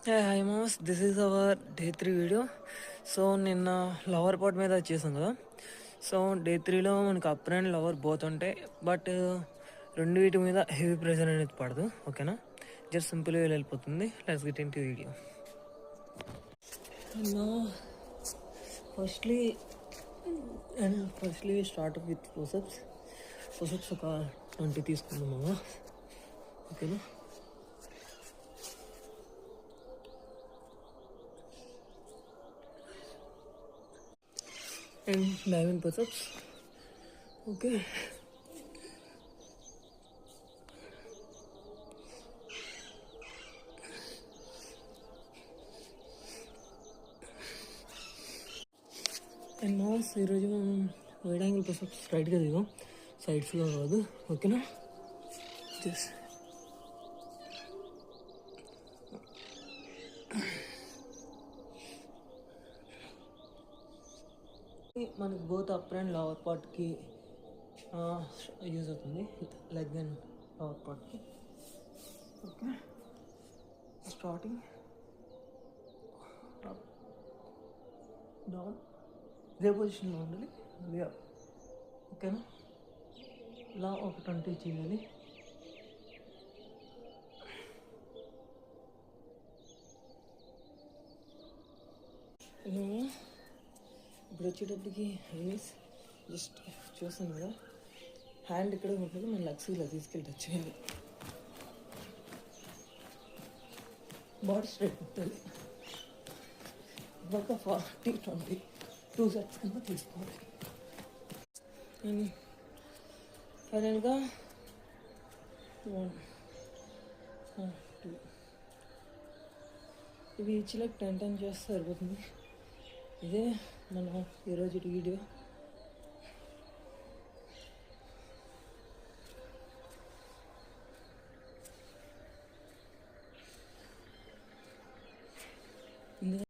Hi mass, this is our day 3 video. So నిన్న lover pot మీద వచ్చేసాం కదా. సో డే 3లో మనకు అప్పర్ అండ్ లవర్ బోత్ ఉంటాయి, బట్ రెండు వీటి మీద హెవీ ప్రెషర్ అనేది పడదు. ఓకేనా, జస్ట్ సింపుల్గా వెళ్ళిపోతుంది. Let's get in to video. Firstly start with push-ups ఒక 20 తీసుకుందామా. ఓకేనా, and diamond push-ups. Okay. And mass ఈరోజు మనం వైడ్ యాంగిల్ పుషప్స్ స్ట్రైట్గా దిగాం, సైడ్స్లో కాదు. ఓకేనా, జస్ట్ మనకి బోత్ అప్పర్ అండ్ లోవర్ పార్ట్కి యూజ్ అవుతుంది, లెగ్ అండ్ లోవర్ పార్ట్కి. ఓకే, స్టార్టింగ్ అప్ డౌన్ ఇదే పొజిషన్లో ఉండాలి. ఓకేనా, ఇలా ఒక 20 చేయాలి. ఇప్పుడు వచ్చేటప్పటికి హ్యాండ్స్ జస్ట్ చూస్తాను కదా, హ్యాండ్ ఇక్కడ ఉంటుంది, మన లెగ్స్ ఇలా తీసుకెళ్ళి టచ్ చేయాలి. బాడీ స్ట్రైట్ ఉంటుంది. ఒక 40-20 సెట్స్ కింద తీసుకోవాలి. అండ్ ఫైనల్గా 1, 2 ఇవి ఈచ్ లైక్ 10 టైమ్స్ చేస్తే సరిపోతుంది. ఇదే మన ఈరోజు వీడియో.